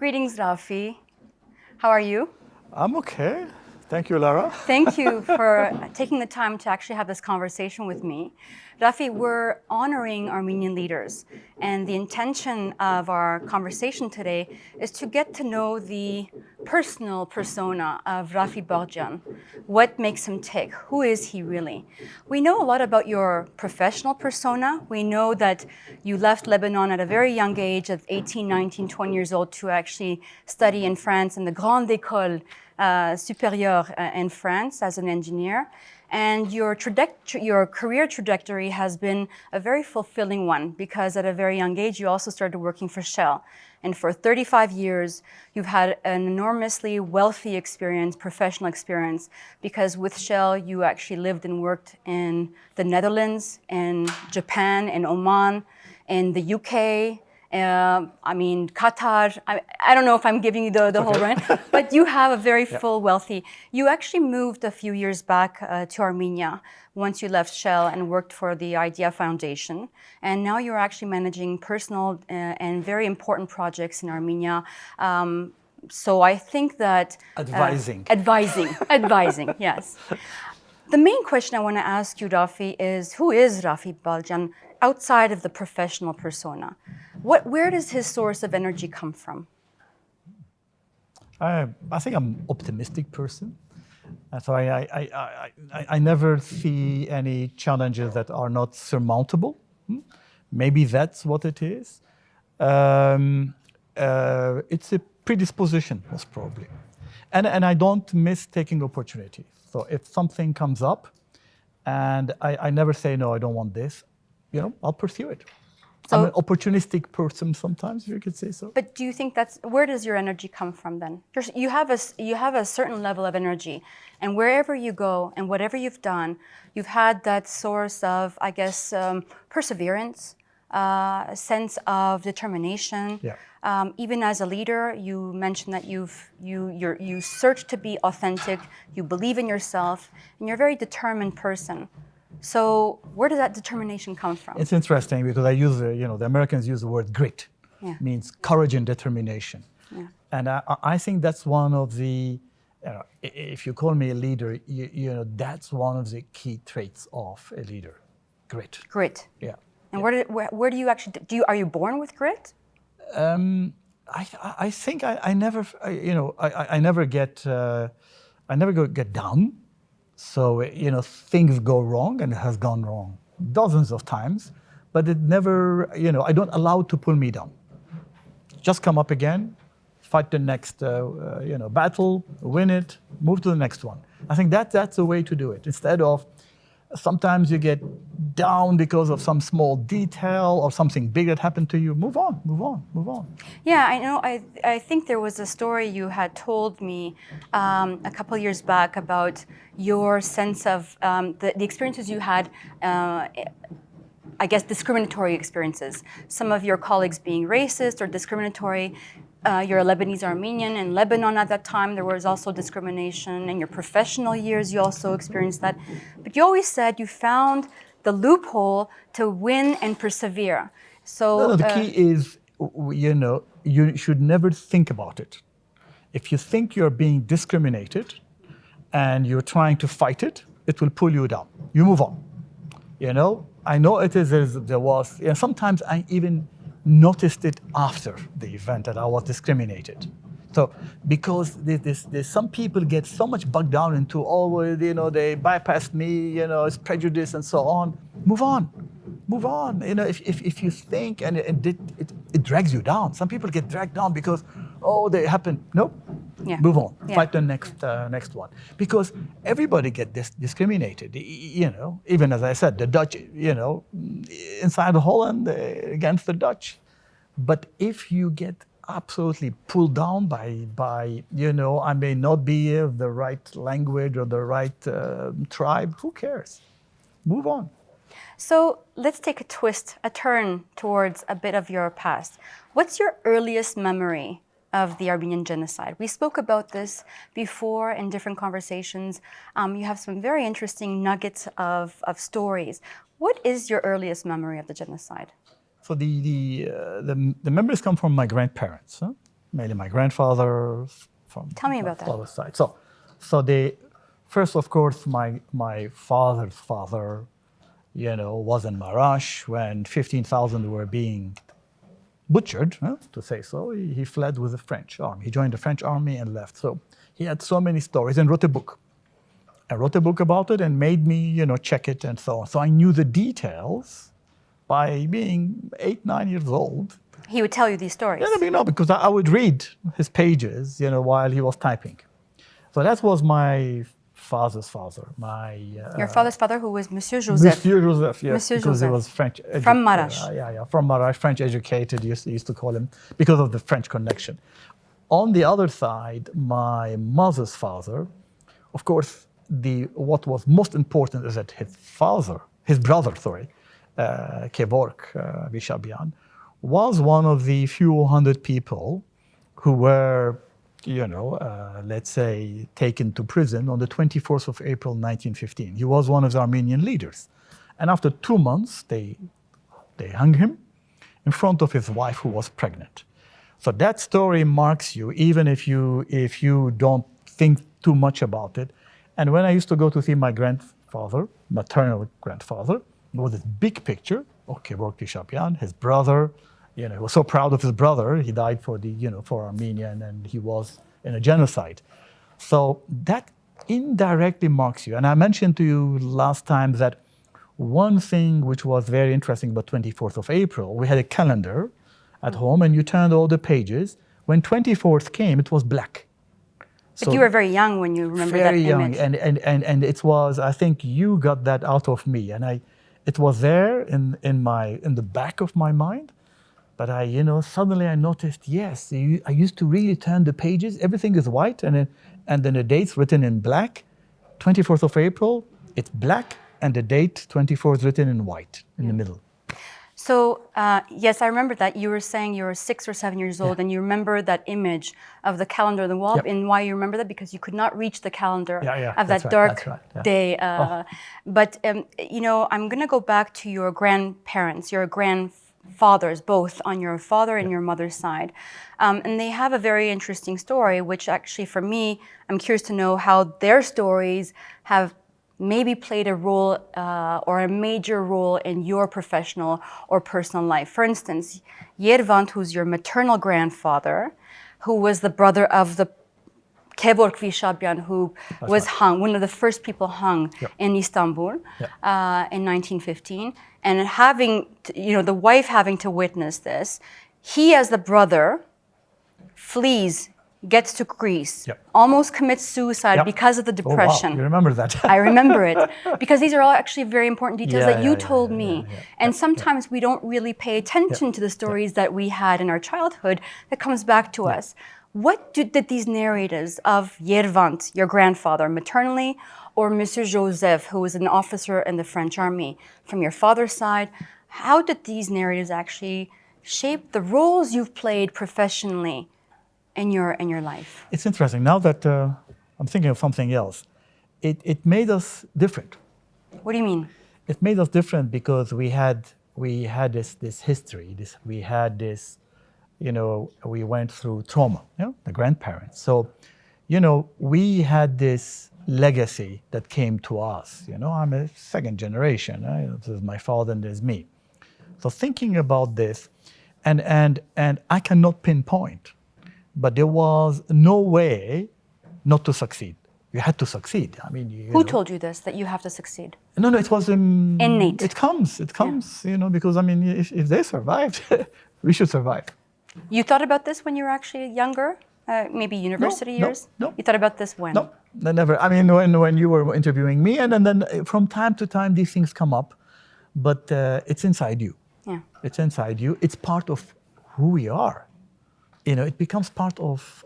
Greetings, Rafi. How are you? I'm okay. Thank you, Lara. Thank you for taking the time to actually have this conversation with me. Rafi, we're honoring Armenian leaders, and the intention of our conversation today is to get to know the personal persona of Rafi Baghdjian. What makes him tick? Who is he really? We know a lot about your professional persona. We know that you left Lebanon at a very young age, at 18, 19, 20 years old, to actually study in France in the Grande École supérieure in France as an engineer. And your career trajectory has been a very fulfilling one, because at a very young age, you also started working for Shell. And for 35 years, you've had an enormously wealthy experience, professional experience, because with Shell, you actually lived and worked in the Netherlands, in Japan, in Oman, in the UK, Qatar. I don't know if I'm giving you the whole run, but you have a very full, wealthy. You actually moved a few years back to Armenia once you left Shell and worked for the IDEA Foundation. And now you're actually managing personal and very important projects in Armenia. So I think that... Advising, yes. The main question I want to ask you, Rafi, is who is Rafi Baghdjian outside of the professional persona? Where does his source of energy come from? I think I'm an optimistic person. So I never see any challenges that are not surmountable. Maybe that's what it is. It's a predisposition, most probably. And I don't miss taking opportunities. So if something comes up and I never say, no, I don't want this, I'll pursue it. So, I'm an opportunistic person sometimes, if you could say so. But do you think where does your energy come from then? You have a certain level of energy, and wherever you go and whatever you've done, you've had that source of, I guess, perseverance, a sense of determination. Yeah. Even as a leader, you mentioned that you search to be authentic, you believe in yourself, and you're a very determined person. So where does that determination come from? It's interesting because I use, the Americans use the word grit. Yeah. Means courage and determination. Yeah. And I think that's one of the, if you call me a leader, that's one of the key traits of a leader, grit. Grit. Yeah. And where do you actually, are you born with grit? I think I never get down. So, things go wrong, and it has gone wrong dozens of times, but it never, I don't allow it to pull me down. Just come up again, fight the next, battle, win it, move to the next one. I think that's the way to do it. Instead of sometimes you get down because of some small detail or something big that happened to you, move on. Yeah, I know. I think there was a story you had told me a couple of years back about your sense of the experiences you had, I guess, discriminatory experiences. Some of your colleagues being racist or discriminatory. You're a Lebanese Armenian. In Lebanon at that time, there was also discrimination. In your professional years, you also experienced that. But you always said you found the loophole to win and persevere. So the key is, you should never think about it. If you think you're being discriminated and you're trying to fight it, it will pull you down. You move on. I know there was, sometimes I even noticed it after the event that I was discriminated. So, because there's some people get so much bogged down into, they bypassed me, it's prejudice and so on. Move on. If you think and it drags you down. Some people get dragged down because, they happened. Nope. Yeah. Move on. Yeah. Fight the next one. Because everybody gets discriminated. Even as I said, the Dutch, inside Holland against the Dutch. But if you get absolutely pulled down by I may not be of the right language or the right tribe, who cares? Move on. So let's take a turn towards a bit of your past. What's your earliest memory of the Armenian genocide? We spoke about this before in different conversations. You have some very interesting nuggets of stories. What is your earliest memory of the genocide? So the memories come from my grandparents. mainly my grandfather from Tell me about that. father's side. So they, first, of course, my father's father, was in Marash when 15,000 were being butchered, to say so. He fled with the French army. He joined the French army and left. So he had so many stories and wrote a book. I wrote a book about it and made me, check it and so on. So I knew the details by being 8, 9 years old. He would tell you these stories. No, because I would read his pages, while he was typing. So that was my father's father. Your father's father, who was Monsieur Joseph. Monsieur Joseph, yes, Monsieur because Joseph. he was French. From Marash. From Marash, French educated, used to call him, because of the French connection. On the other side, my mother's father, of course, what was most important is that his brother, Kevork Vishabyan, was one of the few hundred people who were, let's say, taken to prison on the 24th of April, 1915. He was one of the Armenian leaders. And after 2 months, they hung him in front of his wife who was pregnant. So that story marks you, even if you don't think too much about it. And when I used to go to see my grandfather, maternal grandfather, there was this big picture of Kevork Vishabyan, his brother. He was so proud of his brother. He died for for Armenia, and he was in a genocide. So that indirectly marks you. And I mentioned to you last time that one thing which was very interesting about 24th of April, we had a calendar at home, and you turned all the pages. When 24th came, it was black. But you were very young when you remember that image. Very young, and it was, I think you got that out of me, and it was there in the back of my mind. But suddenly I noticed, yes, I used to really turn the pages. Everything is white, and then the date's written in black. 24th of April, it's black, and the date 24 is written in white in the middle. So, yes, I remember that. You were saying you were 6 or 7 years old, and you remember that image of the calendar on the wall. And why you remember that? Because you could not reach the calendar of that dark day. But, I'm going to go back to your grandparents, your grandfathers, both on your father and your mother's side. And they have a very interesting story, which actually, for me, I'm curious to know how their stories have maybe played a role or a major role in your professional or personal life. For instance, Yervant, who's your maternal grandfather, who was the brother of the Kevork Vishabyan, who was hung, one of the first people hung in Istanbul in 1915, and the wife having to witness this, he as the brother flees, gets to Greece, almost commits suicide because of the depression. Oh, wow. You remember that? I remember it, because these are all actually very important details that you told me. And sometimes we don't really pay attention to the stories that we had in our childhood that comes back to us. What did these narratives of Yervant, your grandfather, maternally, or Monsieur Joseph, who was an officer in the French army, from your father's side, how did these narratives actually shape the roles you've played professionally in your life? It's interesting. Now that I'm thinking of something else, it made us different. What do you mean? It made us different because we had this history. We went through trauma. The grandparents. So, we had this legacy that came to us. I'm a second generation. This is my father and there's me. So thinking about this, and I cannot pinpoint. But there was no way not to succeed. You had to succeed. I mean, who told you this, that you have to succeed? No, it was innate. It comes, because if they survived, we should survive. You thought about this when you were actually younger, maybe university years? No. You thought about this when? No, never. I mean, when you were interviewing me, and then from time to time these things come up, but it's inside you. Yeah. It's inside you. It's part of who we are. It becomes part of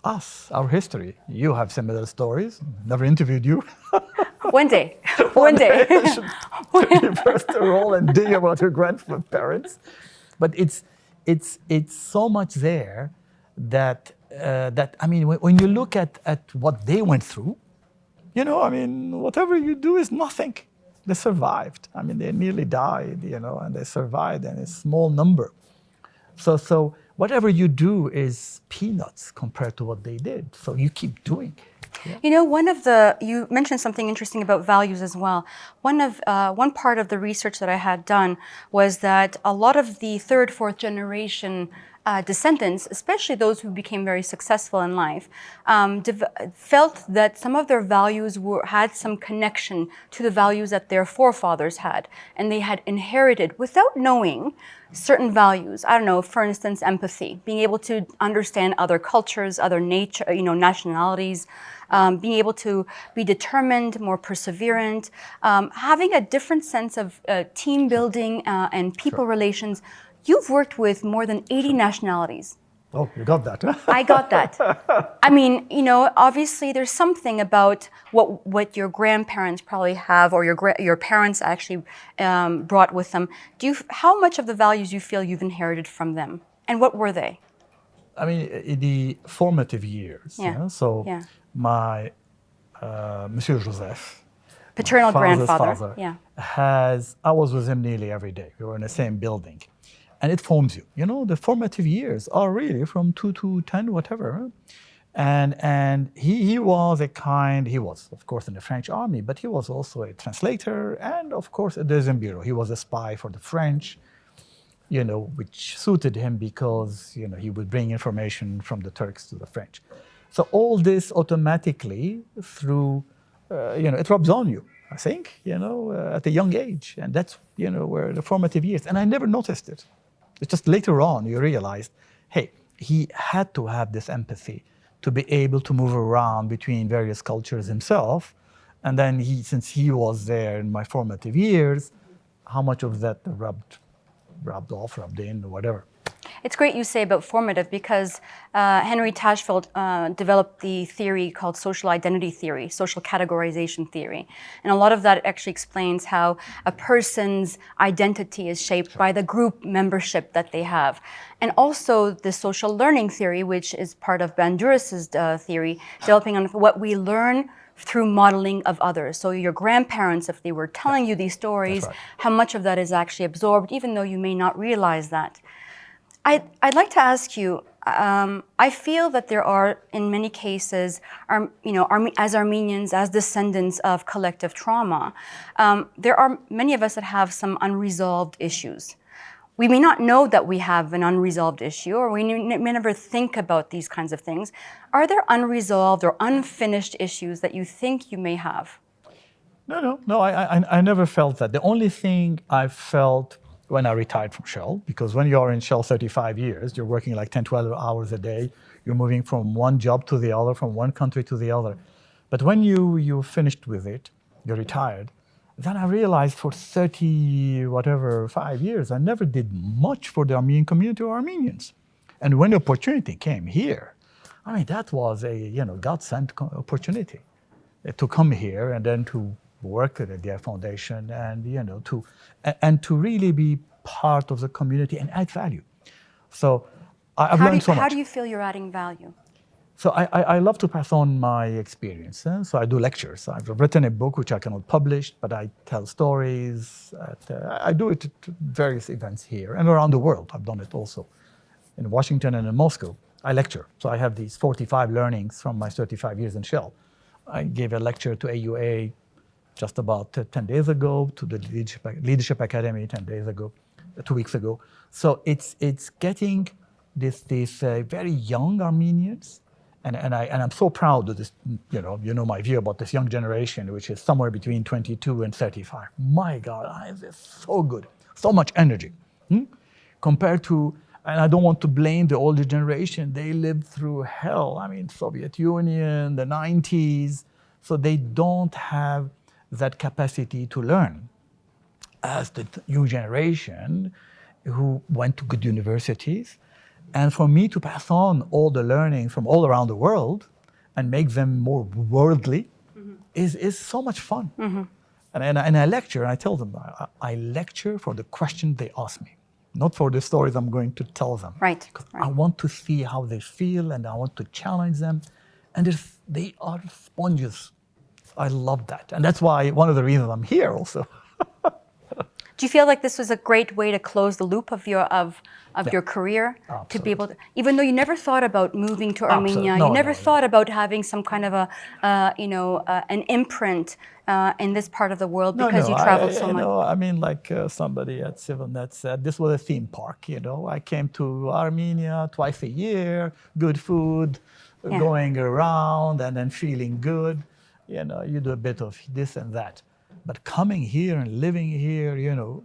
us, our history. You have similar stories. Never interviewed you. One day. One day. Should be first to roll and dig about your grandparents. But it's so much there that when you look at what they went through, whatever you do is nothing. They survived. They nearly died, and they survived in a small number. So whatever you do is peanuts compared to what they did. So you keep doing. Yeah. You know, you mentioned something interesting about values as well. One part of the research that I had done was that a lot of the third, fourth generation descendants, especially those who became very successful in life, felt that some of their values had some connection to the values that their forefathers had, and they had inherited without knowing certain values. I don't know, for instance, empathy, being able to understand other cultures, other nationalities, being able to be determined, more perseverant, having a different sense of team building and people relations. You've worked with more than 80 nationalities. Oh, you got that. I got that. I mean, obviously there's something about what your grandparents probably have, or your parents actually brought with them. How much of the values you feel you've inherited from them, and what were they? I mean, in the formative years. Yeah. My Monsieur Joseph, paternal grandfather, father, I was with him nearly every day. We were in the same building. And it forms you. The formative years are really from 2 to 10, whatever. And he was he was, of course, in the French army, but he was also a translator and, of course, a deuxième bureau. He was a spy for the French, which suited him because, he would bring information from the Turks to the French. So all this automatically through, it rubs on you, I think, at a young age. And that's, where the formative years. And I never noticed it. It's just later on you realized, hey, he had to have this empathy to be able to move around between various cultures himself. And then since he was there in my formative years, how much of that rubbed in, or whatever. It's great you say about formative, because Henry Tashfeld developed the theory called social identity theory, social categorization theory. And a lot of that actually explains how a person's identity is shaped by the group membership that they have. And also the social learning theory, which is part of Banduras's theory, developing on what we learn through modeling of others. So your grandparents, if they were telling you these stories, how much of that is actually absorbed, even though you may not realize that. I'd like to ask you, I feel that there are, in many cases, as Armenians, as descendants of collective trauma, there are many of us that have some unresolved issues. We may not know that we have an unresolved issue, or we may never think about these kinds of things. Are there unresolved or unfinished issues that you think you may have? No, I never felt that. The only thing I felt when I retired from Shell, because when you're in Shell 35 years, you're working like 10, 12 hours a day, you're moving from one job to the other, from one country to the other. But when you finished with it, you're retired, then I realized for 5 years, I never did much for the Armenian community or Armenians. And when the opportunity came here, that was a God-sent opportunity to come here and then to work at the foundation and to really be part of the community and add value. So I've learned so much. How do you feel you're adding value? So I love to pass on my experience. So I do lectures. I've written a book which I cannot publish, but I tell stories. I do it at various events here and around the world. I've done it also in Washington and in Moscow. I lecture. So I have these 45 learnings from my 35 years in Shell. I gave a lecture to AUA just about 10 days ago, to the Leadership Academy 2 weeks ago. So it's getting this very young Armenians, and I'm so proud of this. My view about this young generation, which is somewhere between 22 and 35. My God, they're so good, so much energy, compared to. And I don't want to blame the older generation. They lived through hell. Soviet Union, the 90s, so they don't have that capacity to learn as the new generation who went to good universities. And for me to pass on all the learning from all around the world and make them more worldly is so much fun. And I lecture, and I tell them, I lecture for the questions they ask me, not for the stories I'm going to tell them. Right. I want to see how they feel, and I want to challenge them. And they are sponges. I love that. And that's why one of the reasons I'm here also. Do you feel like this was a great way to close the loop of your career? Absolutely. To be able to, even though you never thought about moving to Armenia, No, you never no, thought about having some kind of an imprint in this part of the world because you traveled so much. I mean, like somebody at CivilNet said, this was a theme park. I came to Armenia twice a year, good food, going around, and then feeling good. You do a bit of this and that. But coming here and living here,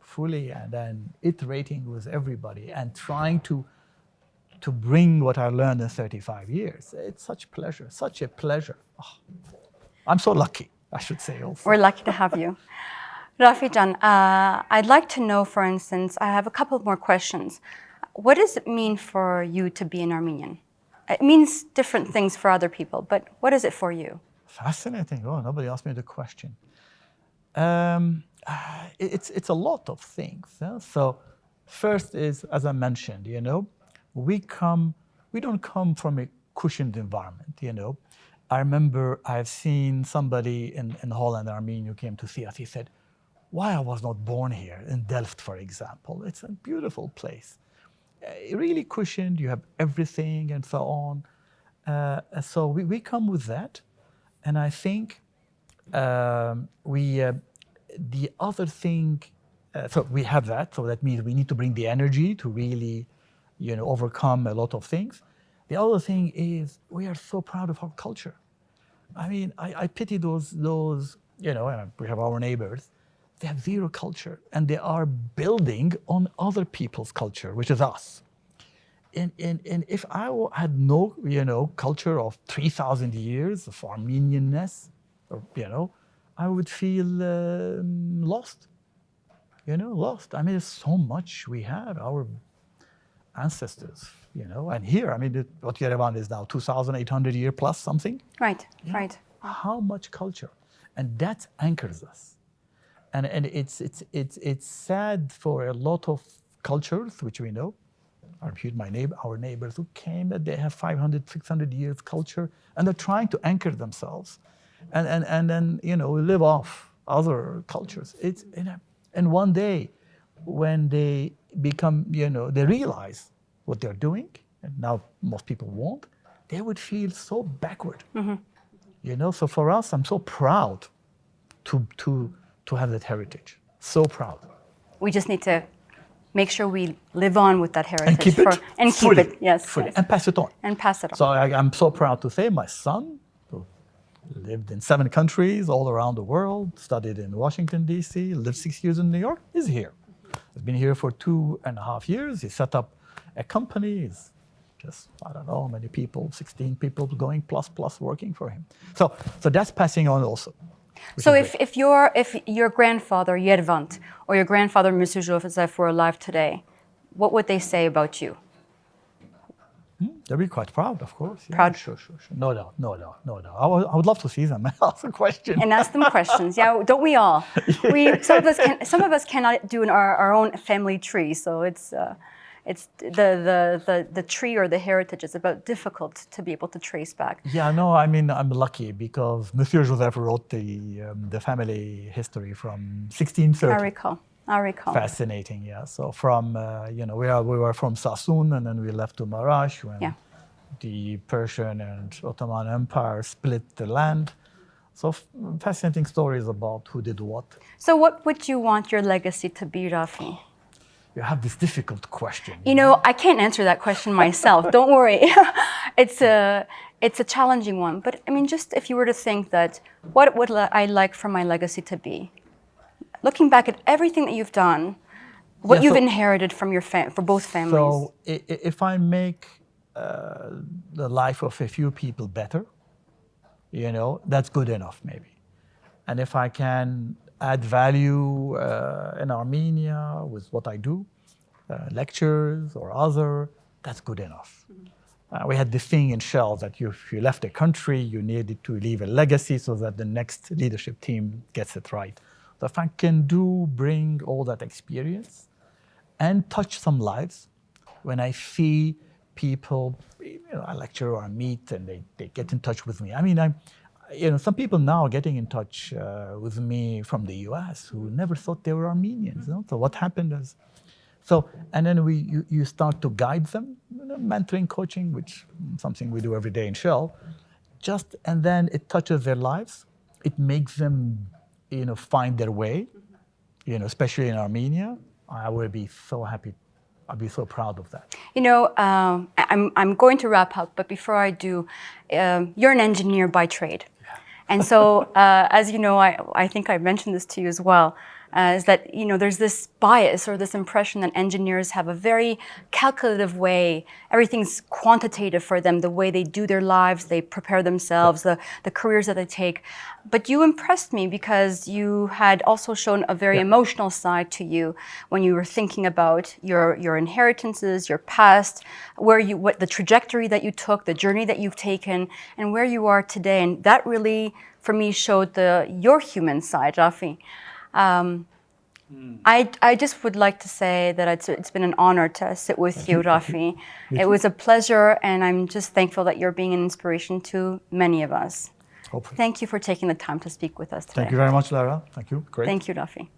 fully, and then iterating with everybody and trying to bring what I learned in 35 years, it's such a pleasure. Oh, I'm so lucky, I should say also. We're lucky to have you. Rafi Jan, I'd like to know, for instance, I have a couple more questions. What does it mean for you to be an Armenian? It means different things for other people, but what is it for you? Fascinating. Oh, nobody asked me the question. It's a lot of things. So first is, as I mentioned, we don't come from a cushioned environment. I remember I've seen somebody in Holland, Armenia, who came to see us. He said, why I was not born here in Delft, for example. It's a beautiful place. Really cushioned, you have everything and so on. So we come with that. And I think the other thing, so we have that, so that means we need to bring the energy to really, overcome a lot of things. The other thing is we are so proud of our culture. I mean, I pity those, and we have our neighbors, they have zero culture and they are building on other people's culture, which is us. And if I had no, culture of 3,000 years of Armenianness, I would feel lost. Lost. I mean, there's so much we have, our ancestors, and here, I mean, what Yerevan is now, 2,800 year plus something. Right, right. How much culture? And that anchors us. And it's sad for a lot of cultures, which we know. Our neighbors who came, that they have 500, 600 years culture, and they're trying to anchor themselves, and then live off other cultures. And one day, when they become, they realize what they're doing, and now most people won't, they would feel so backward. Mm-hmm. So for us, I'm so proud to have that heritage. So proud. We just need to make sure we live on with that heritage. And keep it. And fully, keep it, yes. Fully. Yes. And pass it on. And pass it on. So I'm so proud to say my son, who lived in 7 countries all around the world, studied in Washington, D.C., lived 6 years in New York, is here. He's been here for 2.5 years. He set up a company. He's just, I don't know how many people, 16 people going plus working for him. So that's passing on also. So if your grandfather Yervant or your grandfather Monsieur Joseph were alive today, what would they say about you? They'd be quite proud, of course. Yeah, proud? Sure. No doubt. I would love to see them and ask a question. And ask them questions. Yeah, don't we all? Some of us cannot do our own family tree, so it's the tree or the heritage is about difficult to be able to trace back. Yeah, no, I mean, I'm lucky because Monsieur Joseph wrote the family history from 1630. I recall. Fascinating, yeah. So from, we were from Sassoon, and then we left to Marash when the Persian and Ottoman Empire split the land. So fascinating stories about who did what. So what would you want your legacy to be, Rafi? You have this difficult question. I can't answer that question myself. Don't worry. It's a challenging one. But I mean, just if you were to think that, what would I like for my legacy to be? Looking back at everything that you've done, what you've inherited from for both families. So if I make the life of a few people better, that's good enough maybe. And if I can add value in Armenia with what I do, lectures or other, that's good enough. We had this thing in Shell that if you left a country, you needed to leave a legacy so that the next leadership team gets it right. So if I can bring all that experience and touch some lives, when I see people, I lecture or I meet and they get in touch with me. I mean, some people now are getting in touch with me from the US who never thought they were Armenians. So what happened is, and then you start to guide them, mentoring, coaching, which is something we do every day in Shell. And then it touches their lives. It makes them, find their way, especially in Armenia. I would be so happy. I'd be so proud of that. I'm going to wrap up, but before I do, you're an engineer by trade. Yeah. And so, as you know, I think I mentioned this to you as well, is that, there's this bias or this impression that engineers have a very calculative way. Everything's quantitative for them, the way they do their lives, they prepare themselves, the careers that they take. But you impressed me because you had also shown a very emotional side to you when you were thinking about your inheritances, your past, what the trajectory that you took, the journey that you've taken, and where you are today. And that really, for me, showed your human side, Rafi. I just would like to say that it's been an honor to sit with you, Rafi. It was a pleasure, and I'm just thankful that you're being an inspiration to many of us. Hopefully. Thank you for taking the time to speak with us today. Thank you very much, Lara. Thank you. Great. Thank you, Rafi.